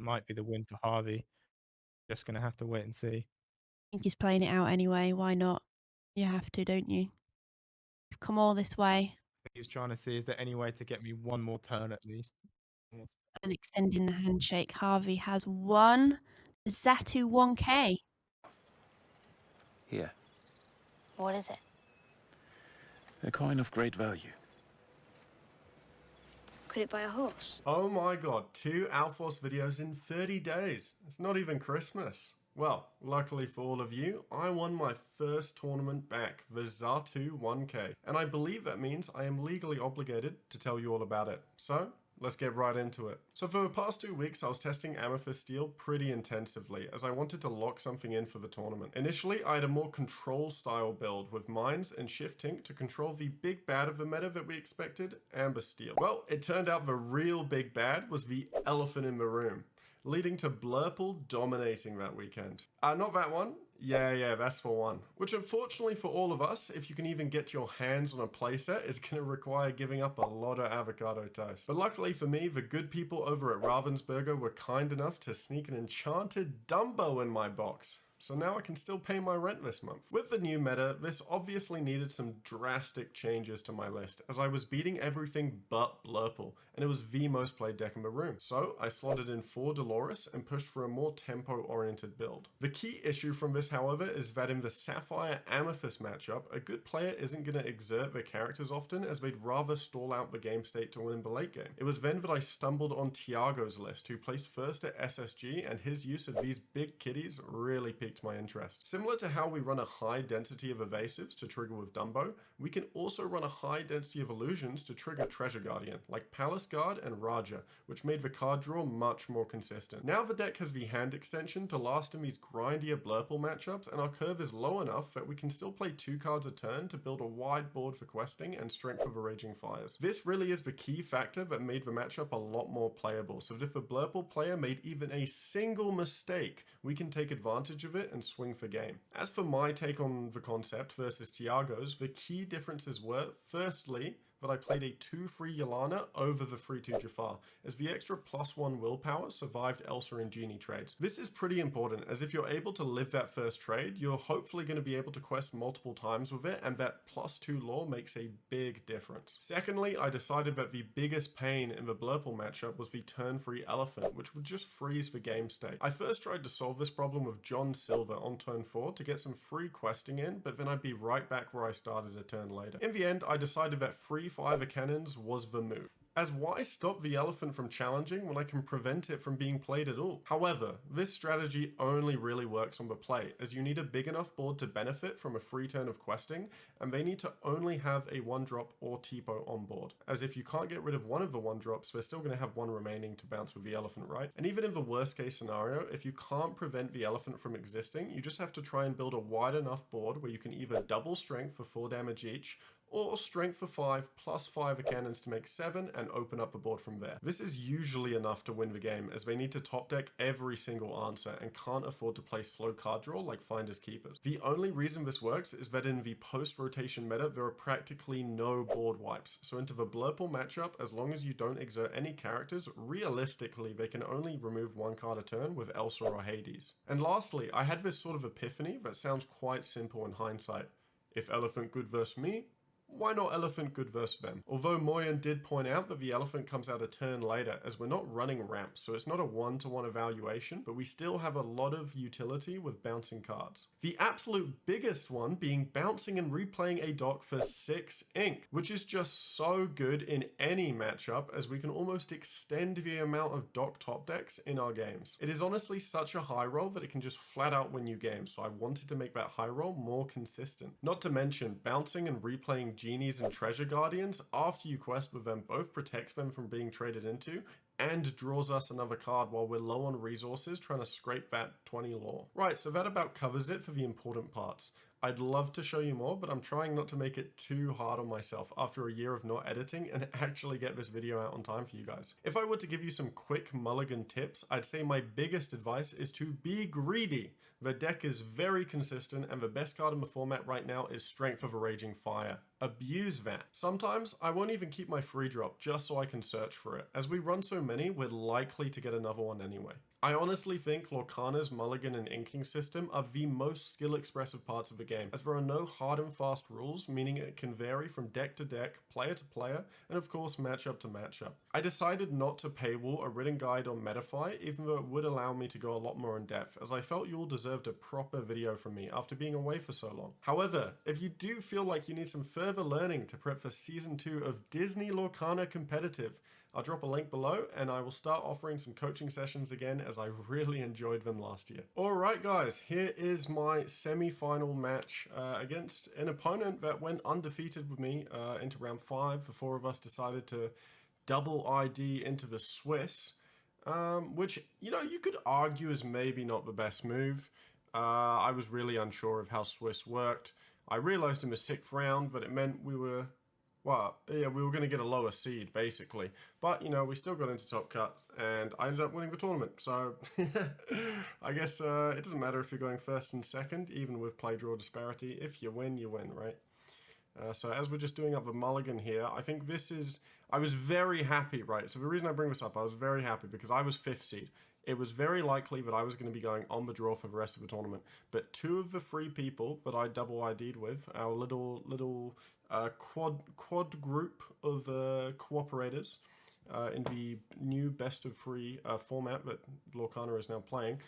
might be the win for Harvey. Just gonna have to wait and see. think he's playing it out anyway. Why not? You have to, don't you? You've come all this way He was trying to see, is there any way to get me one more turn at least? One more and extending the handshake. Harvey has won the Zatu 1K. Here, What is it? a coin of great value. Could it buy a horse? Oh my god, 2 Outforce videos in 30 days. It's not even Christmas. Well, luckily for all of you, I won my first tournament back, the Zatu 1K, and I believe that means I am legally obligated to tell you all about it. So, let's get right into it. So for the past 2 weeks, I was testing Amethyst Steel pretty intensively, as I wanted to lock something in for the tournament. Initially, I had a more control style build with mines and shifting to control the big bad of the meta that we expected, Amber Steel. Well, it turned out the real big bad was the elephant in the room, leading to Blurple dominating that weekend. Not that one. Yeah, that's the one. Which unfortunately for all of us, if you can even get your hands on a playset, is going to require giving up a lot of avocado toast. But luckily for me, the good people over at Ravensburger were kind enough to sneak an enchanted Dumbo in my box. So now I can still pay my rent this month. With the new meta, this obviously needed some drastic changes to my list, as I was beating everything but Blurple, and it was the most played deck in the room. So I slotted in 4 Dolores and pushed for a more tempo-oriented build. The key issue from this, however, is that in the Sapphire Amethyst matchup, a good player isn't going to exert their characters often, as they'd rather stall out the game state to win the late game. It was then that I stumbled on Tiago's list, who placed first at SSG, and his use of these big kitties really piqued my interest. Similar to how we run a high density of evasives to trigger with Dumbo, we can also run a high density of illusions to trigger Treasure Guardian, like Palace Guard and Raja, which made the card draw much more consistent. Now the deck has the hand extension to last in these grindier Blurple matchups, and our curve is low enough that we can still play 2 cards a turn to build a wide board for questing and strength of the Raging Fires. This really is the key factor that made the matchup a lot more playable, so that if a Blurple player made even a single mistake, we can take advantage of it and swing for game. As for my take on the concept versus Tiago's, the key differences were, firstly, that I played a 2-3 Yolana over the 3-2 Jafar, as the extra +1 willpower survived Elsa and Genie trades. This is pretty important, as if you're able to live that first trade, you're hopefully going to be able to quest multiple times with it, and that +2 lore makes a big difference. Secondly, I decided that the biggest pain in the Blurple matchup was the turn 3 Elephant, which would just freeze the game state. I first tried to solve this problem with John Silver on turn 4 to get some free questing in, but then I'd be right back where I started a turn later. In the end, I decided that free 5 cannons was the move. As why stop the elephant from challenging when I can prevent it from being played at all? However, this strategy only really works on the play, as you need a big enough board to benefit from a free turn of questing, and they need to only have a 1-drop or Tipo on board. As if you can't get rid of one of the 1-drops, we're still going to have one remaining to bounce with the elephant, right? And even in the worst case scenario, if you can't prevent the elephant from existing, you just have to try and build a wide enough board where you can either double strength for 4 damage each, or strength for 5 plus 5 cannons to make 7 and open up a board from there. This is usually enough to win the game, as they need to top deck every single answer and can't afford to play slow card draw like Finders Keepers. The only reason this works is that in the post-rotation meta, there are practically no board wipes, so into the Blurple matchup, as long as you don't exert any characters, realistically they can only remove 1 card a turn with Elsa or Hades. And lastly, I had this sort of epiphany that sounds quite simple in hindsight. If elephant good versus me, why not elephant good versus them? Although Moyen did point out that the elephant comes out a turn later, as we're not running ramps, so it's not a 1-to-1 evaluation, but we still have a lot of utility with bouncing cards. The absolute biggest one being bouncing and replaying a dock for 6 ink, which is just so good in any matchup, as we can almost extend the amount of dock top decks in our games. It is honestly such a high roll that it can just flat out win you games, so I wanted to make that high roll more consistent. Not to mention, bouncing and replaying Genies and Treasure Guardians after you quest with them both protects them from being traded into and draws us another card while we're low on resources trying to scrape that 20 lore. Right, so that about covers it for the important parts. I'd love to show you more, but I'm trying not to make it too hard on myself after a year of not editing and actually get this video out on time for you guys. If I were to give you some quick mulligan tips, I'd say my biggest advice is to be greedy. The deck is very consistent, and the best card in the format right now is Strength of a Raging Fire. abuse that. Sometimes I won't even keep my free drop just so I can search for it. As we run so many, we're likely to get another one anyway. I honestly think Lorcana's mulligan and inking system are the most skill expressive parts of the game, as there are no hard and fast rules, meaning it can vary from deck to deck, player to player, and of course matchup to matchup. I decided not to paywall a written guide on Metafy, even though it would allow me to go a lot more in depth, as I felt you all deserved a proper video from me after being away for so long. However, if you do feel like you need some further learning to prep for Season 2 of Disney Lorcana Competitive, I'll drop a link below and I will start offering some coaching sessions again, as I really enjoyed them last year. Alright guys, here is my semi-final match against an opponent that went undefeated with me into round 5. The 4 of us decided to double ID into the Swiss, which, you know, you could argue is maybe not the best move. I was really unsure of how Swiss worked. I realized in the 6th round that it meant we were... well, yeah, we were going to get a lower seed, basically. But, you know, we still got into top cut, and I ended up winning the tournament. So, I guess it doesn't matter if you're going first and second, even with play draw disparity. If you win, right? So, as we're just doing up the mulligan here, I think this is... I was very happy, right? So, the reason I bring this up, I was very happy because I was 5th seed. It was very likely that I was going to be going on the draw for the rest of the tournament. But 2 of the 3 people that I double ID'd with, our little quad group of cooperators in the new best of 3 format that Lorcana is now playing,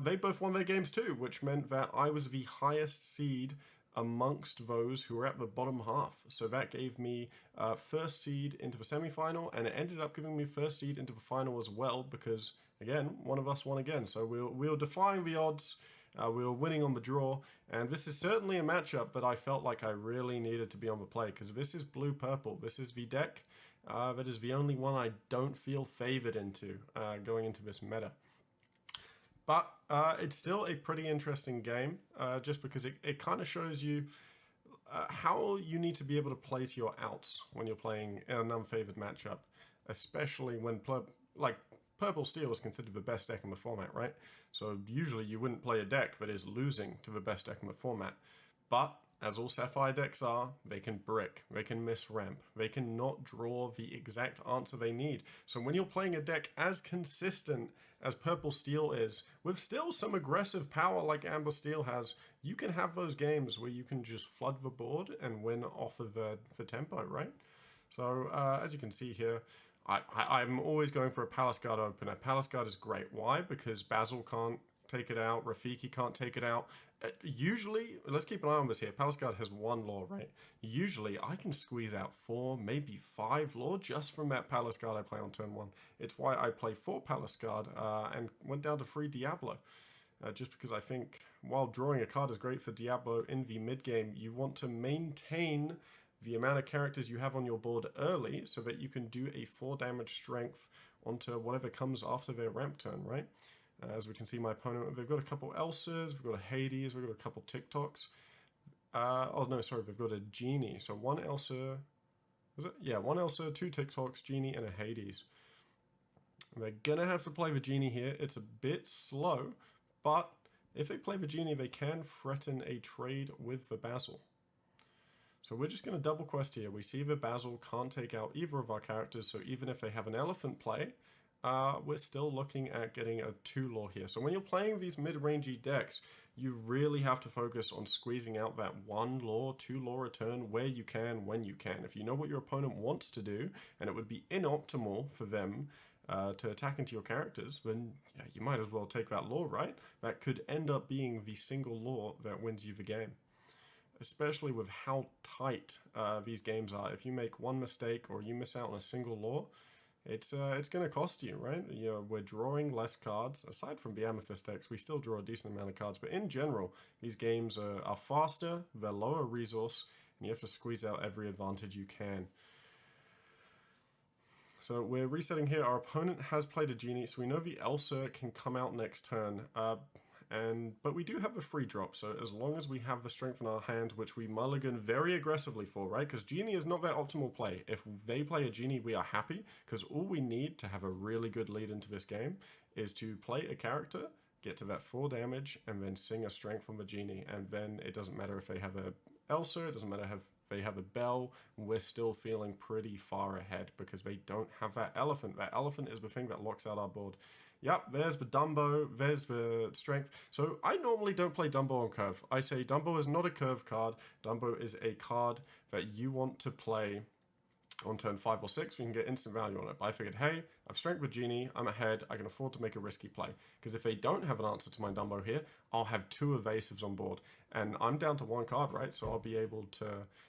they both won their games too, which meant that I was the highest seed amongst those who were at the bottom half. So that gave me first seed into the semi-final, and it ended up giving me first seed into the final as well, because again, one of us won again. So we were defying the odds. We were winning on the draw, and this is certainly a matchup that I felt like I really needed to be on the play, because this is blue-purple. This is the deck that is the only one I don't feel favored into going into this meta. But it's still a pretty interesting game, just because it kind of shows you how you need to be able to play to your outs when you're playing an unfavored matchup, especially when Purple Steel is considered the best deck in the format, right? So usually you wouldn't play a deck that is losing to the best deck in the format. But, as all Sapphire decks are, they can brick, they can miss ramp, they can not draw the exact answer they need. So when you're playing a deck as consistent as Purple Steel is, with still some aggressive power like Amber Steel has, you can have those games where you can just flood the board and win off of the tempo, right? So, as you can see here, I'm always going for a Palace Guard opener. Palace Guard is great. Why? Because Basil can't take it out. Rafiki can't take it out. Usually, let's keep an eye on this here. Palace Guard has 1 lore, right? Usually, I can squeeze out 4, maybe 5 lore just from that Palace Guard I play on turn 1. It's why I play 4 Palace Guard and went down to 3 Diablo. Just because I think, while drawing a card is great for Diablo in the mid-game, you want to maintain the amount of characters you have on your board early so that you can do a 4 damage strength onto whatever comes after their ramp turn, right? As we can see, my opponent, they've got a couple Elsas, we've got a Hades, we've got a couple TikToks. Oh no, sorry, they've got a Genie. So 1 Elsa, was it? Yeah, 1 Elsa, 2 TikToks, Genie, and a Hades. And they're gonna have to play the Genie here. It's a bit slow, but if they play the Genie, they can threaten a trade with the Basil. So we're just going to double quest here. We see that Basil can't take out either of our characters, so even if they have an elephant play, we're still looking at getting a 2 lore here. So when you're playing these mid-rangey decks, you really have to focus on squeezing out that 1 lore, 2 lore return where you can, when you can. If you know what your opponent wants to do, and it would be inoptimal for them to attack into your characters, then yeah, you might as well take that lore, right? That could end up being the single lore that wins you the game. Especially with how tight these games are. If you make 1 mistake or you miss out on a single lore, it's going to cost you, right? You know, we're drawing less cards. Aside from the Amethyst decks, we still draw a decent amount of cards. But in general, these games are faster, they're lower resource, and you have to squeeze out every advantage you can. So we're resetting here. Our opponent has played a Genie, so we know the Elsa can come out next turn. But we do have a free drop, so as long as we have the strength in our hand, which we mulligan very aggressively for, right? Because Genie is not their optimal play. If they play a Genie, we are happy, because all we need to have a really good lead into this game is to play a character, get to that 4 damage, and then sing a strength from the Genie. And then it doesn't matter if they have a Elsa, it doesn't matter They have a Bell, we're still feeling pretty far ahead because they don't have that Elephant. That Elephant is the thing that locks out our board. Yep, there's the Dumbo, there's the Strength. So I normally don't play Dumbo on curve. I say Dumbo is not a curve card. Dumbo is a card that you want to play on turn 5 or 6, we can get instant value on it. But I figured, hey, I've Strength with Genie, I'm ahead, I can afford to make a risky play. Because if they don't have an answer to my Dumbo here, I'll have 2 evasives on board. And I'm down to 1 card, right? So I'll be able to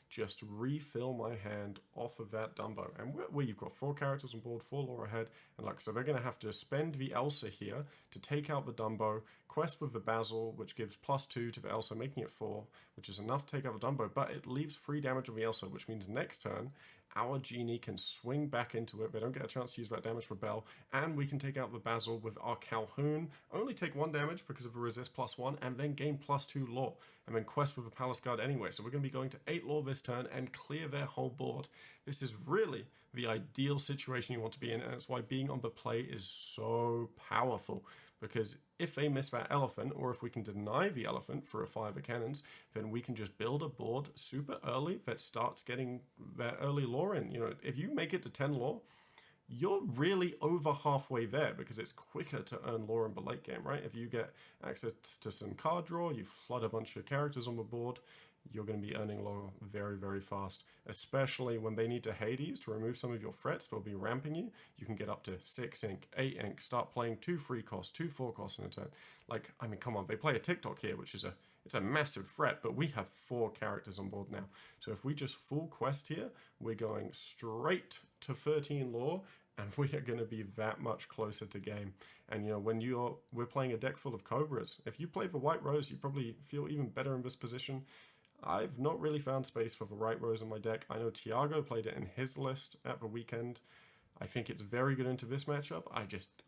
just refill my hand off of that Dumbo. And where you've got 4 characters on board, 4 lore ahead. And like, so they're going to have to spend the Elsa here to take out the Dumbo, quest with the Basil, which gives +2 to the Elsa, making it 4, which is enough to take out the Dumbo. But it leaves 3 damage on the Elsa, which means next turn, our Genie can swing back into it. They don't get a chance to use that damage for Bell. And we can take out the Basil with our Calhoun. Only take 1 damage because of the resist +1, and then gain +2 lore. And then quest with a Palace Guard anyway. So we're going to be going to 8 lore this turn and clear their whole board. This is really the ideal situation you want to be in. And that's why being on the play is so powerful. Because if they miss that Elephant, or if we can deny the Elephant for a 5 of cannons, then we can just build a board super early that starts getting that early lore in. You know, if you make it to 10 lore, you're really over halfway there because it's quicker to earn lore in the late game, right? If you get access to some card draw, you flood a bunch of characters on the board, you're going to be earning lore very, very fast. Especially when they need to Hades to remove some of your threats, they'll be ramping you. You can get up to 6 ink, 8 ink, start playing 2 free costs, 2 4 costs in a turn. Like, I mean, come on, they play a TikTok here, which is it's a massive threat, but we have 4 characters on board now. So if we just full quest here, we're going straight to 13 lore, and we are going to be that much closer to game. And you know, when we're playing a deck full of Cobras, if you play the White Rose, you probably feel even better in this position. I've not really found space for the White Rose in my deck. I know Tiago played it in his list at the weekend. I think it's very good into this matchup.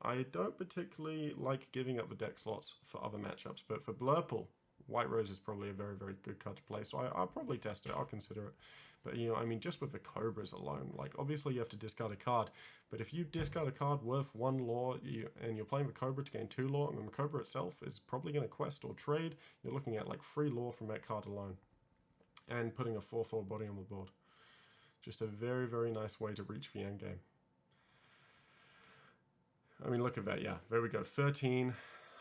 I don't particularly like giving up the deck slots for other matchups, but for Blurple, White Rose is probably a very, very good card to play, so I'll probably test it, I'll consider it. But, you know, I mean, just with the Cobras alone, like, obviously you have to discard a card, but if you discard a card worth 1 lore, and you're playing the Cobra to gain 2 lore, and then the Cobra itself is probably going to quest or trade, you're looking at, like, 3 lore from that card alone. And putting a 4/4 body on the board. Just a very, very nice way to reach the end game. I mean, look at that, yeah, there we go, 13.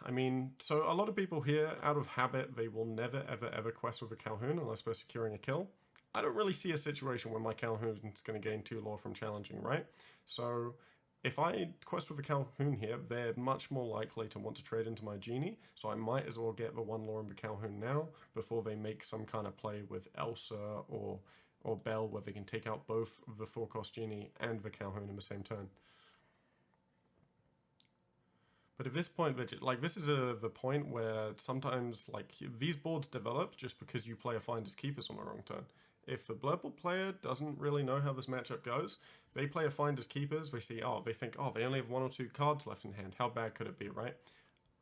I mean, so a lot of people here, out of habit, they will never, ever, ever quest with a Calhoun unless they're securing a kill. I don't really see a situation where my Calhoun is going to gain 2 lore from challenging, right? So if I quest with a Calhoun here, they're much more likely to want to trade into my Genie, so I might as well get the 1 lore in the Calhoun now before they make some kind of play with Elsa or Belle where they can take out both the 4-cost Genie and the Calhoun in the same turn. But at this point, like, this is the point where sometimes, like, these boards develop just because you play a Finders Keepers on the wrong turn. If the Blurple player doesn't really know how this matchup goes, they play a Finders Keepers, they think, oh, they only have 1 or 2 cards left in hand, how bad could it be, right?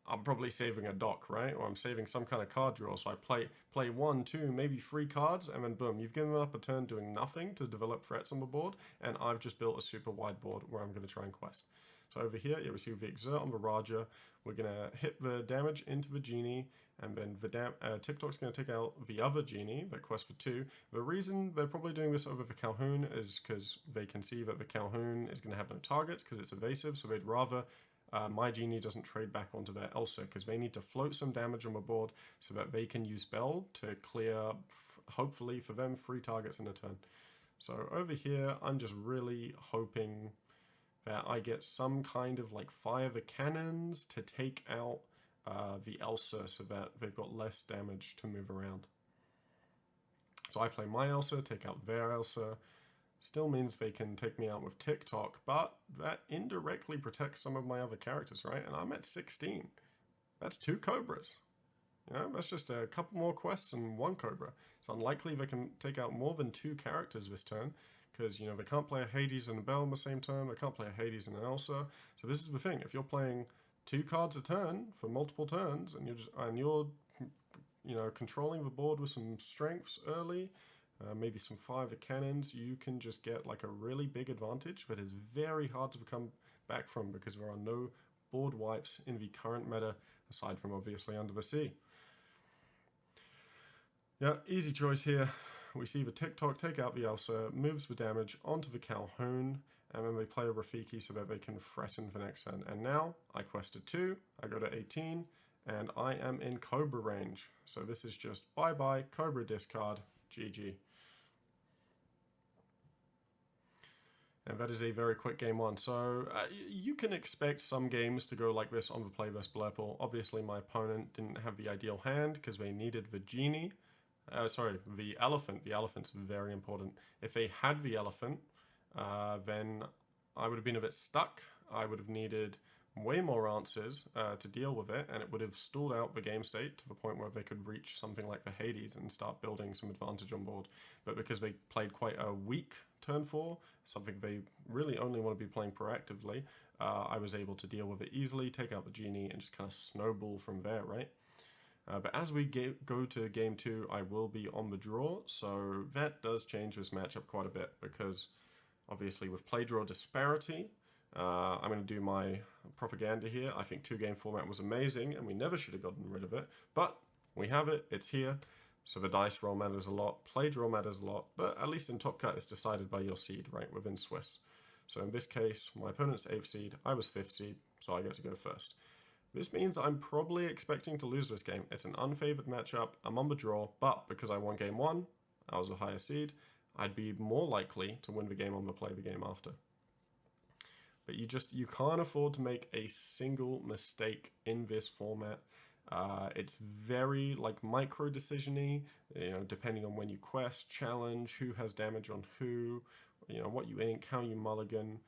I'm probably saving a dock, right? Or I'm saving some kind of card draw, so I play 1, 2, maybe 3 cards, and then boom, you've given up a turn doing nothing to develop threats on the board, and I've just built a super wide board where I'm going to try and quest. So over here, yeah, we see the Exert on the Raja. We're going to hit the damage into the Genie, and then the TikTok's going to take out the other Genie, that quest for 2. The reason they're probably doing this over the Calhoun is because they can see that the Calhoun is going to have no targets because it's evasive, so they'd rather my Genie doesn't trade back onto their Elsa because they need to float some damage on the board so that they can use Bell to clear, hopefully for them, 3 targets in a turn. So over here, I'm just really hoping that I get some kind of like fire the cannons to take out the Elsa so that they've got less damage to move around. So I play my Elsa, take out their Elsa. Still means they can take me out with TikTok, but that indirectly protects some of my other characters, right? And I'm at 16. That's 2 Cobras. You know, that's just a couple more quests and 1 Cobra. It's unlikely they can take out more than 2 characters this turn, because, you know, they can't play a Hades and a Belle in the same turn, they can't play a Hades and an Elsa. So this is the thing, if you're playing 2 cards a turn for multiple turns, and you're you know, controlling the board with some strengths early, maybe some 5 of cannons, you can just get like a really big advantage that is very hard to come back from because there are no board wipes in the current meta, aside from obviously Under the Sea. Yeah, easy choice here. we see the TikTok take out the Elsa, moves the damage onto the Calhoun, and then they play a Rafiki so that they can threaten the next turn. And now I quested 2, I go to 18, and I am in Cobra range. So this is just bye-bye, Cobra discard, GG. And that is a very quick game 1. So you can expect some games to go like this on the play vs Blurple. Obviously my opponent didn't have the ideal hand because they needed the genie. The elephant. The elephant's very important. If they had the elephant, then I would have been a bit stuck. I would have needed way more answers to deal with it, and it would have stalled out the game state to the point where they could reach something like the Hades and start building some advantage on board. But because they played quite a weak turn 4, something they really only want to be playing proactively, I was able to deal with it easily, take out the genie, and just kind of snowball from there, right? But as we go to game 2, I will be on the draw, so that does change this matchup quite a bit, because obviously with play-draw disparity, I'm going to do my propaganda here. I think 2-game format was amazing, and we never should have gotten rid of it, but we have it, it's here, so the dice roll matters a lot, play-draw matters a lot, but at least in Top Cut it's decided by your seed, right, within Swiss. So in this case, my opponent's 8th seed, I was 5th seed, so I get to go first. This means I'm probably expecting to lose this game. It's an unfavored matchup, I'm on the draw, but because I won game 1, I was the highest seed, I'd be more likely to win the game on the play the game after. But you can't afford to make a single mistake in this format. It's very like micro decision-y, you know, depending on when you quest, challenge, who has damage on who, you know, what you ink, how you mulligan.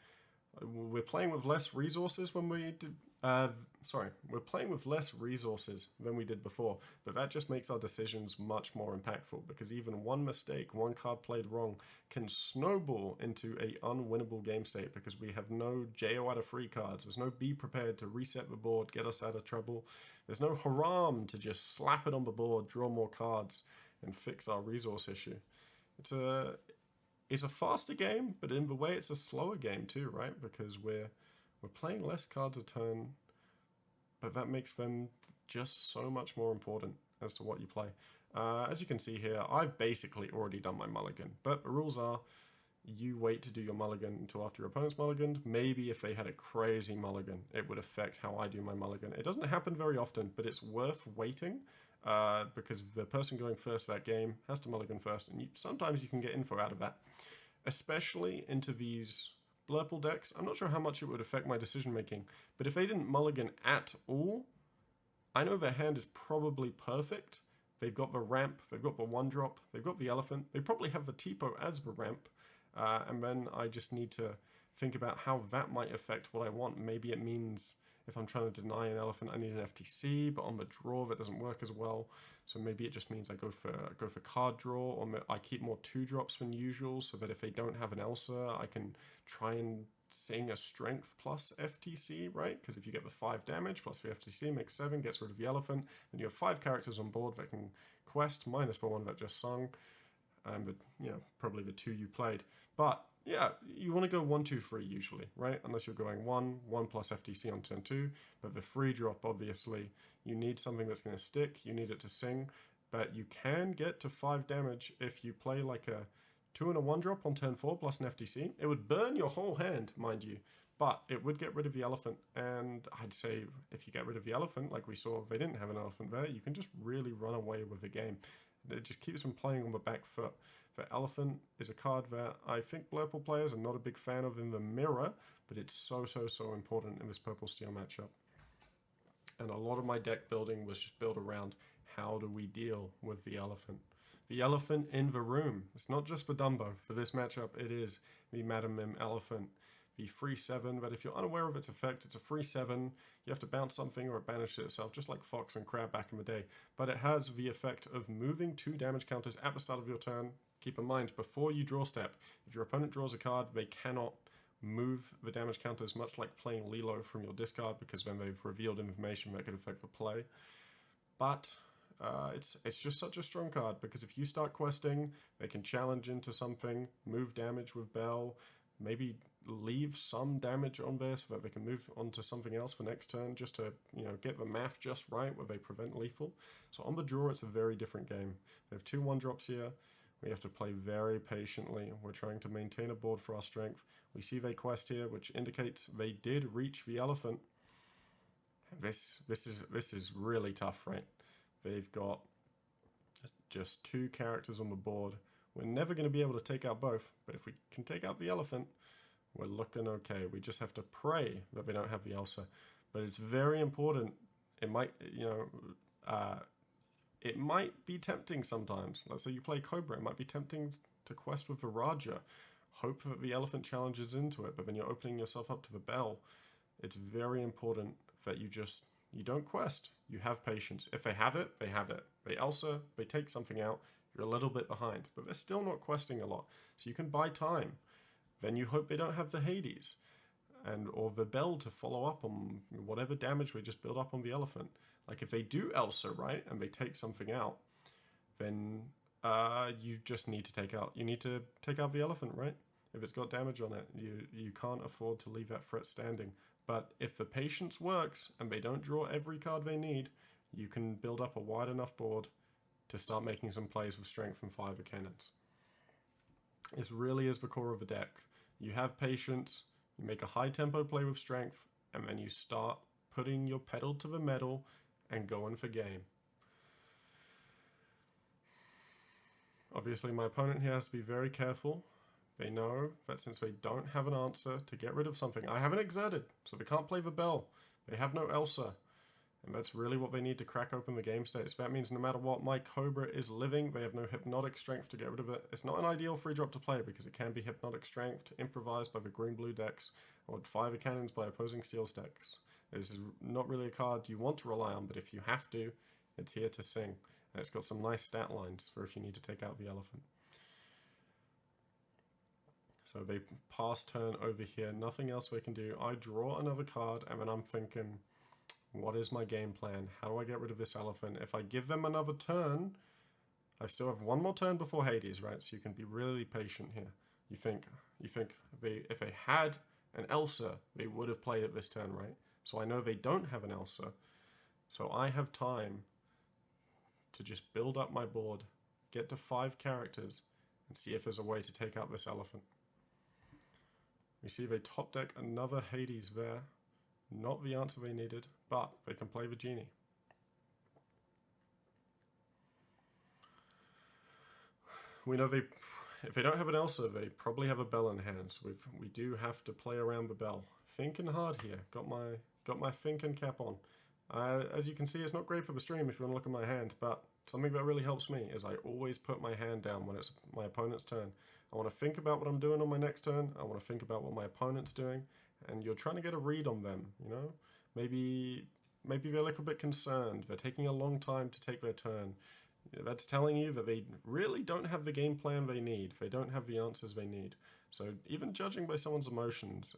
We're playing with less resources when we did. We're playing with less resources than we did before, but that just makes our decisions much more impactful, because even one mistake, one card played wrong, can snowball into a unwinnable game state, because we have no JO out of free cards. There's no be prepared to reset the board, get us out of trouble. There's no haram to just slap it on the board, draw more cards, and fix our resource issue. It's a faster game, but in the way it's a slower game too, right? Because we're playing less cards a turn, but that makes them just so much more important as to what you play. As you can see here, I've basically already done my mulligan, but the rules are you wait to do your mulligan until after your opponent's mulliganed. Maybe if they had a crazy mulligan, it would affect how I do my mulligan. It doesn't happen very often, but it's worth waiting because the person going first that game has to mulligan first, and sometimes you can get info out of that, especially into these Blurple decks. I'm not sure how much it would affect my decision making, but if they didn't mulligan at all, I know their hand is probably perfect. They've got the ramp, they've got the 1-drop, they've got the elephant, they probably have the Tipo as the ramp, and then I just need to think about how that might affect what I want. Maybe it means if I'm trying to deny an elephant, I need an FTC, but on the draw that doesn't work as well. So maybe it just means I go for card draw, or I keep more 2-drops than usual, so that if they don't have an Elsa, I can try and sing a strength plus FTC, right? Because if you get the 5 damage plus the FTC makes 7, gets rid of the elephant, then you have 5 characters on board that can quest minus the 1 that just sung, but you know, probably the 2 you played. But yeah, you want to go 1, 2, 3 usually, right? Unless you're going 1 plus FTC on turn 2. But the free drop, obviously, you need something that's going to stick. You need it to sing. But you can get to 5 damage if you play like a 2 and a 1-drop on turn 4 plus an FTC. It would burn your whole hand, mind you. But it would get rid of the elephant. And I'd say if you get rid of the elephant, like we saw, they didn't have an elephant there, you can just really run away with the game. It just keeps them playing on the back foot. The elephant is a card that I think Blurple players are not a big fan of in the mirror, but it's so important in this purple steel matchup. And a lot of my deck building was just built around how do we deal with the elephant. The elephant in the room. It's not just the Dumbo. For this matchup, it is the Madam Mim elephant. The free 7, but if you're unaware of its effect, it's a free 7. You have to bounce something or it banishes itself, just like Fox and Crab back in the day. But it has the effect of moving 2 damage counters at the start of your turn. Keep in mind, before you draw step, if your opponent draws a card, they cannot move the damage counters, much like playing Lilo from your discard, because then they've revealed information that could affect the play. But it's just such a strong card, because if you start questing, they can challenge into something, move damage with Bell, maybe leave some damage on there so that they can move on to something else for next turn, just to, you know, get the math just right where they prevent lethal. So on the draw, it's a very different game. They have 2 1-drops here. We have to play very patiently. We're trying to maintain a board for our strength. We see they quest here, which indicates they did reach the elephant. This is really tough, right? They've got just 2 characters on the board. We're never going to be able to take out both, but if we can take out the elephant, we're looking okay. We just have to pray that they don't have the Elsa. But it's very important. It might, it might be tempting sometimes. Let's say you play Cobra, it might be tempting to quest with the Raja. Hope that the elephant challenges into it, but then you're opening yourself up to the bell. It's very important that you don't quest. You have patience. If they have it, they have it. They Elsa, they take something out, you're a little bit behind, but they're still not questing a lot. So you can buy time. Then you hope they don't have the Hades or the bell to follow up on whatever damage we just built up on the elephant. Like if they do Elsa, right, and they take something out, then you just need to take out the elephant, right? If it's got damage on it, you can't afford to leave that threat standing. But if the patience works and they don't draw every card they need, you can build up a wide enough board to start making some plays with strength and 5 cannons. This really is the core of the deck. You have patience, you make a high tempo play with strength, and then you start putting your pedal to the metal and going for game. Obviously my opponent here has to be very careful. They know that since they don't have an answer to get rid of something, I haven't exerted, so they can't play the bell. They have no Elsa. And that's really what they need to crack open the game states. That means no matter what, my Cobra is living. They have no hypnotic strength to get rid of it. It's not an ideal free drop to play because it can be hypnotic strength, improvised by the green-blue decks, or 5 cannons by opposing steels decks. This is not really a card you want to rely on, but if you have to, it's here to sing. And it's got some nice stat lines for if you need to take out the elephant. So they pass turn over here, nothing else they can do. I draw another card, and then I'm thinking, what is my game plan? How do I get rid of this elephant? If I give them another turn, I still have 1 more turn before Hades, right? So you can be really patient here. You think if they had an Elsa, they would have played it this turn, right? So I know they don't have an Elsa. So I have time to just build up my board, get to 5 characters, and see if there's a way to take out this elephant. We see they top deck another Hades there. Not the answer they needed, but they can play the genie. We know if they don't have an Elsa, they probably have a bell in hand. So we do have to play around the bell. Thinking hard here. Got my thinking cap on. As you can see, it's not great for the stream if you want to look at my hand, but something that really helps me is I always put my hand down when it's my opponent's turn. I want to think about what I'm doing on my next turn. I want to think about what my opponent's doing. And you're trying to get a read on them, you know? Maybe they're a little bit concerned. They're taking a long time to take their turn. That's telling you that they really don't have the game plan they need. They don't have the answers they need. So even judging by someone's emotions,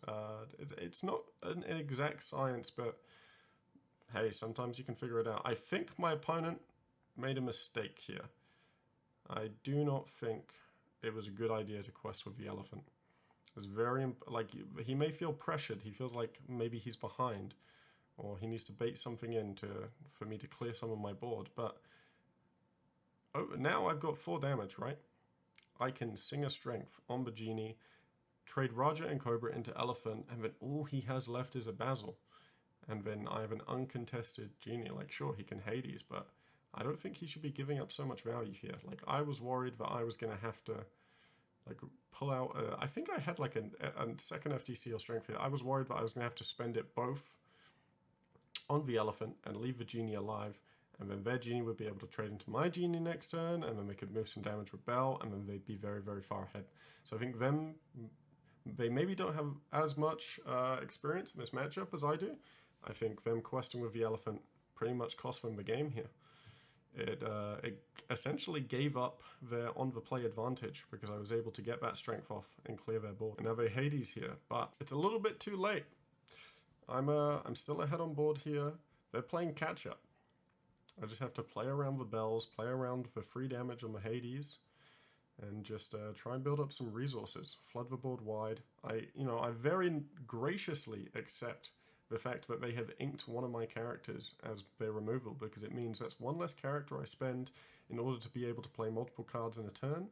it's not an exact science, but hey, sometimes you can figure it out. I think my opponent made a mistake here. I do not think it was a good idea to quest with the elephant. It's very, like, he may feel pressured. He feels like maybe he's behind, or he needs to bait something in for me to clear some of my board. But now I've got 4 damage, right? I can sing a strength on the genie, trade Raja and Cobra into elephant, and then all he has left is a Basil. And then I have an uncontested genie. Like, sure, he can Hades, but I don't think he should be giving up so much value here. Like, I was worried that I was going to have to like pull out, I think I had like a second FTC or strength here. I was worried that I was going to have to spend it both on the elephant and leave the genie alive, and then their genie would be able to trade into my genie next turn, and then they could move some damage with Bell, and then they'd be very, very far ahead. So I think they maybe don't have as much experience in this matchup as I do. I think them questing with the elephant pretty much cost them the game here. It essentially gave up their on the play advantage because I was able to get that strength off and clear their board. And now they Hades here, but it's a little bit too late. I'm still ahead on board here. They're playing catch up. I just have to play around the bells, play around for free damage on the Hades, and just try and build up some resources. Flood the board wide. I very graciously accept the fact that they have inked one of my characters as their removal, because it means that's 1 less character I spend in order to be able to play multiple cards in a turn,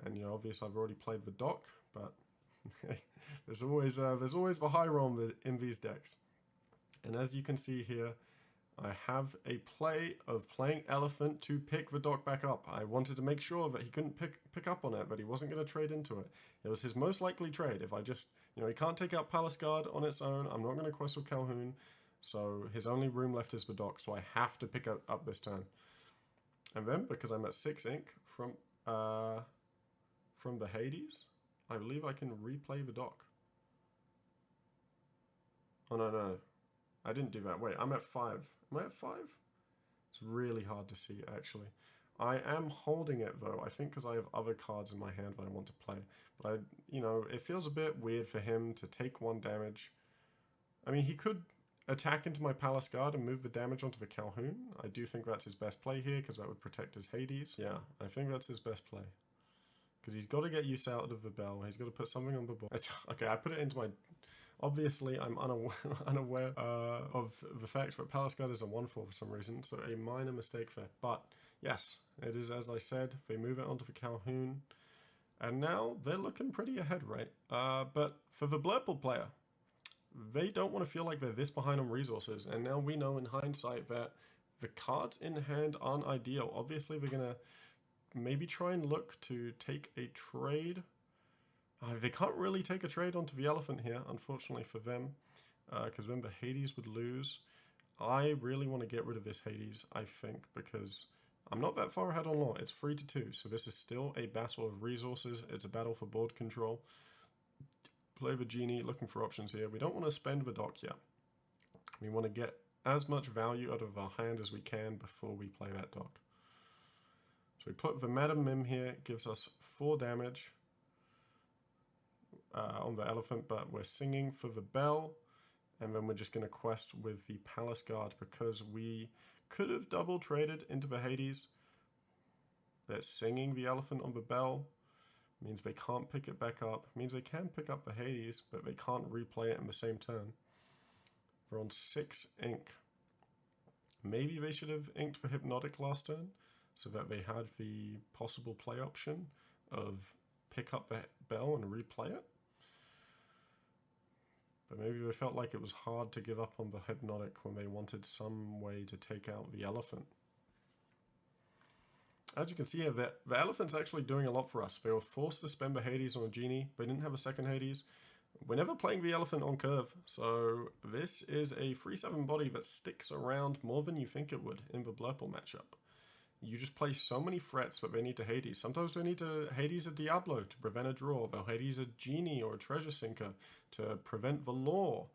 And you know, obviously I've already played the dock, but there's always the high roll in these decks. And as you can see here, I have a play of playing Elephant to pick the dock back up. I wanted to make sure that he couldn't pick up on it, but he wasn't going to trade into it. It was his most likely trade. If I just, you know, he can't take out Palace Guard on its own. I'm not going to quest with Calhoun. So his only room left is the dock, so I have to pick it up this turn. And then, because I'm at 6 ink from the Hades, I believe I can replay the dock. Oh, no. I didn't do that. Wait, I'm at 5. Am I at 5? It's really hard to see, actually. I am holding it, though, I think because I have other cards in my hand that I want to play. But, you know, it feels a bit weird for him to take 1 damage. I mean, he could attack into my Palace Guard and move the damage onto the Calhoun. I do think that's his best play here, because that would protect his Hades. Yeah, I think that's his best play. Because he's got to get use out of the bell. He's got to put something on the board. Okay, I put it into my... Obviously, I'm unaware of the fact that Palace Guard is a 1/4 for some reason, so a minor mistake there. But, yes, it is as I said. They move it onto the Calhoun. And now they're looking pretty ahead, right? But for the Blurple player, they don't want to feel like they're this behind on resources. And now we know in hindsight that the cards in hand aren't ideal. Obviously, they're going to maybe try and look to take a trade. They can't really take a trade onto the Elephant here, unfortunately for them, because then the Hades would lose. I really want to get rid of this Hades, I think, because I'm not that far ahead on law. It's 3-2, so this is still a battle of resources. It's a battle for board control. Play the Genie, looking for options here. We don't want to spend the dock yet. We want to get as much value out of our hand as we can before we play that dock. So we put the Madam Mim here, gives us 4 damage. On the Elephant, but we're singing for the bell, and then we're just going to quest with the Palace Guard because we could have double traded into the Hades. They're singing the Elephant on the bell, means they can't pick it back up, means they can pick up the Hades, but they can't replay it in the same turn. We're on 6 ink. Maybe they should have inked for Hypnotic last turn, so that they had the possible play option of pick up the bell and replay it. But maybe they felt like it was hard to give up on the Hypnotic when they wanted some way to take out the Elephant. As you can see here, the Elephant's actually doing a lot for us. They were forced to spend the Hades on a Genie. They didn't have a second Hades. We're never playing the Elephant on curve, so this is a 3/7 body that sticks around more than you think it would in the Blurple matchup. You just play so many threats that they need to Hades. Sometimes they need to Hades a Diablo to prevent a draw. They'll Hades a Genie or a Treasure Sinker to prevent the Law.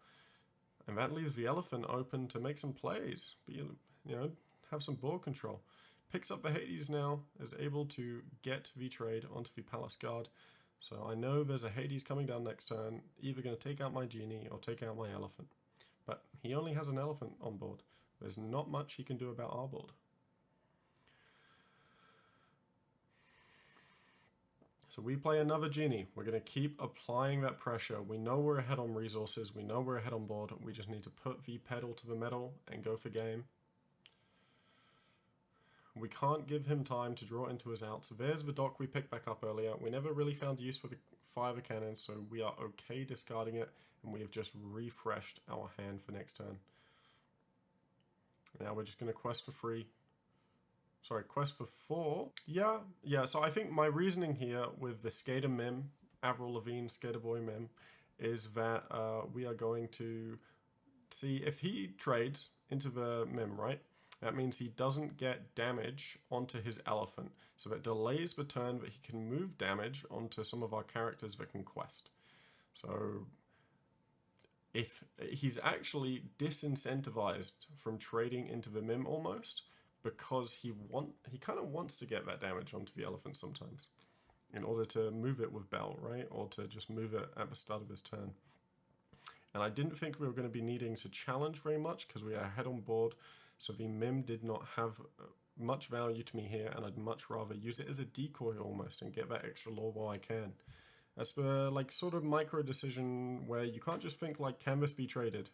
And that leaves the Elephant open to make some plays. You know, have some board control. Picks up the Hades now, is able to get the trade onto the Palace Guard. So I know there's a Hades coming down next turn, either going to take out my Genie or take out my Elephant. But he only has an Elephant on board. There's not much he can do about our board. So we play another Genie. We're going to keep applying that pressure. We know we're ahead on resources. We know we're ahead on board. We just need to put the pedal to the metal and go for game. We can't give him time to draw into his out. So there's the dock we picked back up earlier. We never really found use for the fire cannons, so we are okay discarding it, and we have just refreshed our hand for next turn. Now we're just going to quest for free. Sorry, quest for 4. Yeah, so I think my reasoning here with the Skater Mim, Avril Lavigne Skater Boy Mim, is that we are going to see if he trades into the Mim, right? That means he doesn't get damage onto his Elephant. So that delays the turn that he can move damage onto some of our characters that can quest. So if he's actually disincentivized from trading into the Mim almost, because he kind of wants to get that damage onto the Elephant sometimes in order to move it with Bell, right? Or to just move it at the start of his turn. And I didn't think we were going to be needing to challenge very much because we are ahead on board. So the Mim did not have much value to me here, and I'd much rather use it as a decoy almost and get that extra lore while I can. That's the like sort of micro decision where you can't just think like, can this be traded?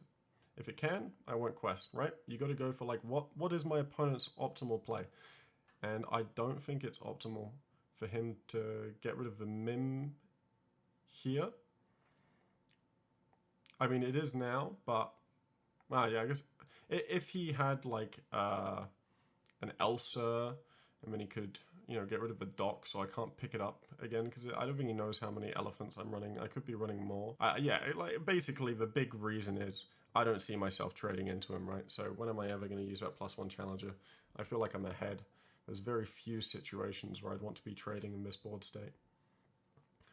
If it can, I won't quest, right? You got to go for like, what is my opponent's optimal play? And I don't think it's optimal for him to get rid of the Mim here. I mean, it is now, but yeah, I guess if he had like an Elsa, and then he could, you know, get rid of the dock, so I can't pick it up again, because I don't think he knows how many elephants I'm running. I could be running more. Yeah, like basically the big reason is I don't see myself trading into him, right? So when am I ever going to use that +1 challenger? I feel like I'm ahead. There's very few situations where I'd want to be trading in this board state.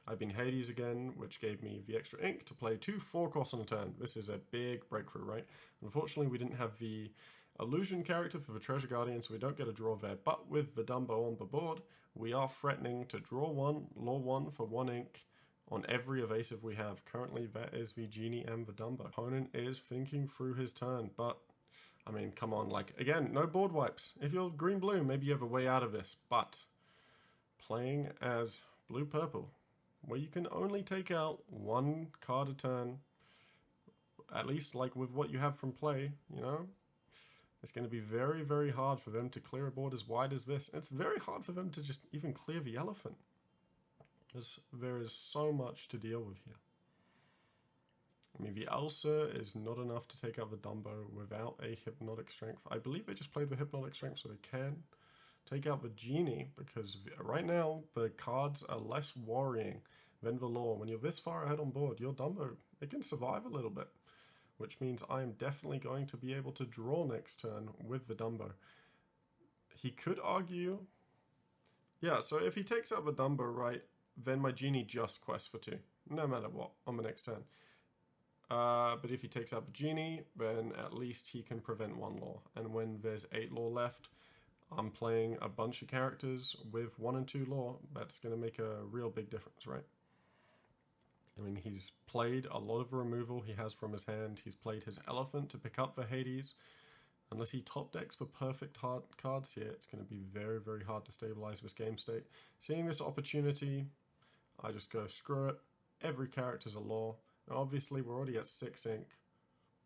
I've been Hades again, which gave me the extra ink to play 2 4-costs on a turn. This is a big breakthrough, right? Unfortunately, we didn't have the illusion character for the Treasure Guardian, so we don't get a draw there. But with the Dumbo on the board, we are threatening to draw 1, lure 1 for 1 ink on every evasive we have. Currently, that is the Genie and the Dumbo. Opponent is thinking through his turn, but I mean, come on, like, again, no board wipes. If you're green-blue, maybe you have a way out of this, but playing as blue-purple, where you can only take out 1 card a turn, at least like with what you have from play, you know, it's going to be very, very hard for them to clear a board as wide as this. It's very hard for them to just even clear the elephant. There is so much to deal with here. I mean, the Elsa is not enough to take out the Dumbo without a Hypnotic Strength. I believe they just played the Hypnotic Strength so they can take out the Genie, because right now the cards are less worrying than the Lore. When you're this far ahead on board, your Dumbo, it can survive a little bit, which means I am definitely going to be able to draw next turn with the Dumbo. He could argue... Yeah, so if he takes out the Dumbo, right, then my Genie just quests for 2, no matter what, on the next turn. But if he takes out the Genie, then at least he can prevent 1 lore. And when there's 8 lore left, I'm playing a bunch of characters with 1 and 2 lore. That's going to make a real big difference, right? I mean, he's played a lot of removal he has from his hand. He's played his Elephant to pick up the Hades. Unless he top decks for perfect hard cards here, it's going to be very, very hard to stabilize this game state. Seeing this opportunity, I just go, screw it. Every character's a lore. Now, obviously, we're already at 6 ink.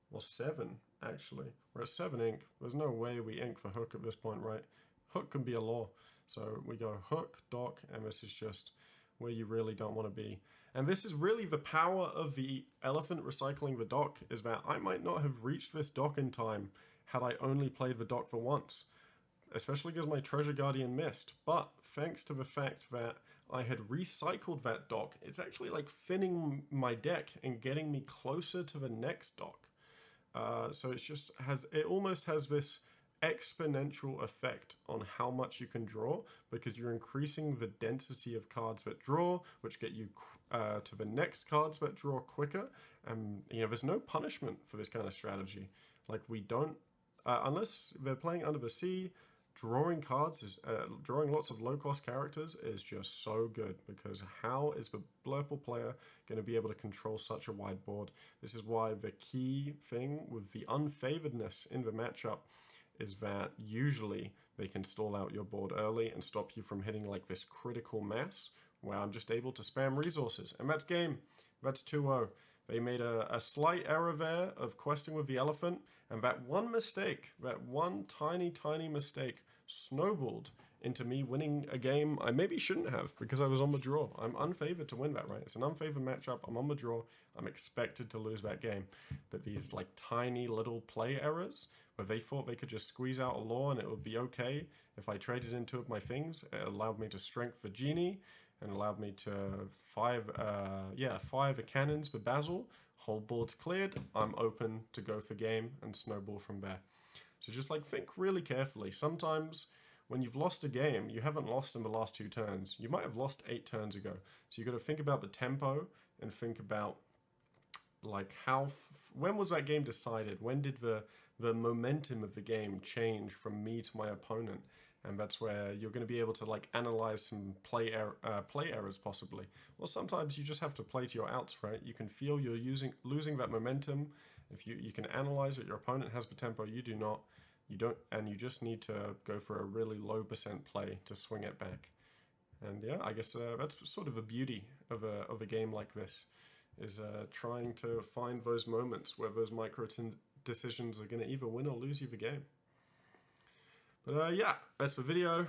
Well, 7, actually. We're at 7 ink. There's no way we ink for Hook at this point, right? Hook can be a lore. So we go Hook, Dock, and this is just where you really don't want to be. And this is really the power of the Elephant recycling the Dock, is that I might not have reached this Dock in time had I only played the Dock for once. Especially because my Treasure Guardian missed. But thanks to the fact that I had recycled that Dock, it's actually like thinning my deck and getting me closer to the next Dock. So it's just it almost has this exponential effect on how much you can draw, because you're increasing the density of cards that draw, which get you to the next cards that draw quicker. And you know, there's no punishment for this kind of strategy. Like, we don't, unless they're playing Under the Sea, drawing cards is drawing lots of low-cost characters is just so good, because how is the Blurple player going to be able to control such a wide board? This is why the key thing with the unfavoredness in the matchup is that usually they can stall out your board early and stop you from hitting like this critical mass where I'm just able to spam resources. And that's game. That's 2-0. They made a slight error there of questing with the Elephant, and that one mistake, that one tiny, tiny mistake snowballed into me winning a game I maybe shouldn't have, because I was on the draw. I'm unfavored to win that, right? It's an unfavored matchup. I'm on the draw. I'm expected to lose that game. But these like tiny little play errors where they thought they could just squeeze out a lore and it would be okay if I traded in 2 of my things, it allowed me to strength the Genie and allowed me to 5 a cannons with Basil. Whole board's cleared. I'm open to go for game and snowball from there. So just like think really carefully. Sometimes when you've lost a game, you haven't lost in the last 2 turns. You might have lost 8 turns ago. So you got to think about the tempo and think about like when was that game decided? When did the momentum of the game change from me to my opponent? And that's where you're going to be able to like analyze some play errors possibly. Well, sometimes you just have to play to your outs, right? You can feel you're losing that momentum. If you can analyze that your opponent has the tempo, you do not. You don't, and you just need to go for a really low % play to swing it back. And yeah, I guess that's sort of the beauty of a game like this, is trying to find those moments where those micro decisions are going to either win or lose you the game. But yeah, that's the video.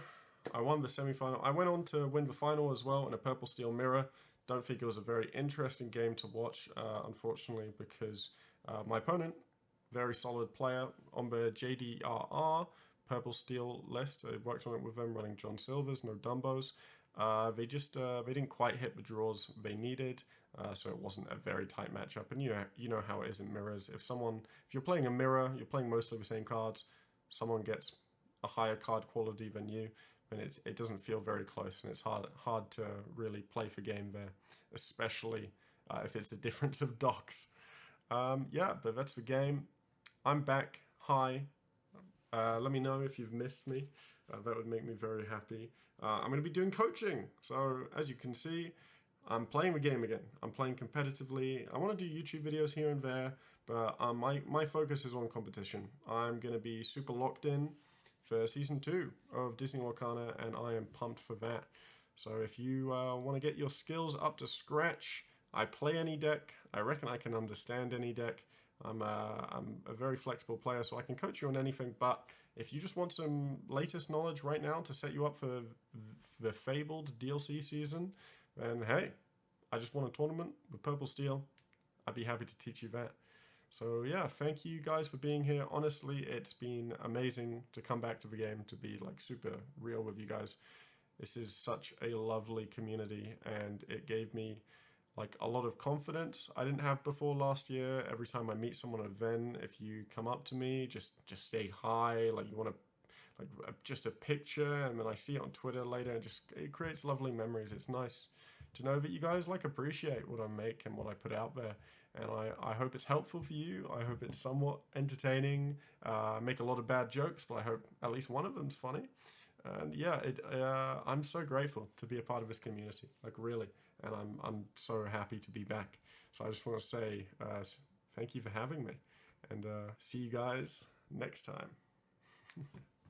I won the semi-final. I went on to win the final as well in a purple steel mirror. Don't think it was a very interesting game to watch, unfortunately, because my opponent, very solid player, on the JDRR, purple steel list. I worked on it with them, running John Silvers, no Dumbos. They didn't quite hit the draws they needed, so it wasn't a very tight matchup. And you know how it is in mirrors. If you're playing a mirror, you're playing mostly the same cards. Someone gets a higher card quality than you, and it doesn't feel very close, and it's hard to really play for game there, especially if it's a difference of docks. Yeah, but that's the game. I'm back. Hi. Let me know if you've missed me. That would make me very happy. I'm going to be doing coaching. So as you can see, I'm playing the game again. I'm playing competitively. I want to do YouTube videos here and there, but my focus is on competition. I'm going to be super locked in for Season 2 of Disney Lorcana, and I am pumped for that. So if you want to get your skills up to scratch, I play any deck. I reckon I can understand any deck. I'm a very flexible player, so I can coach you on anything, but if you just want some latest knowledge right now to set you up for the Fabled DLC season, then hey, I just won a tournament with Purple Steel. I'd be happy to teach you that. So yeah, thank you guys for being here. Honestly, it's been amazing to come back to the game, to be like super real with you guys. This is such a lovely community, and it gave me like a lot of confidence I didn't have before last year. Every time I meet someone at Ven, if you come up to me, just say hi, like you want to, like just a picture, and then I see it on Twitter later, and it creates lovely memories. It's nice to know that you guys like appreciate what I make and what I put out there, and I hope it's helpful for you. I hope it's somewhat entertaining. I make a lot of bad jokes, but I hope at least one of them's funny. And yeah, I'm so grateful to be a part of this community, like really, and I'm so happy to be back. So I just want to say thank you for having me, and see you guys next time.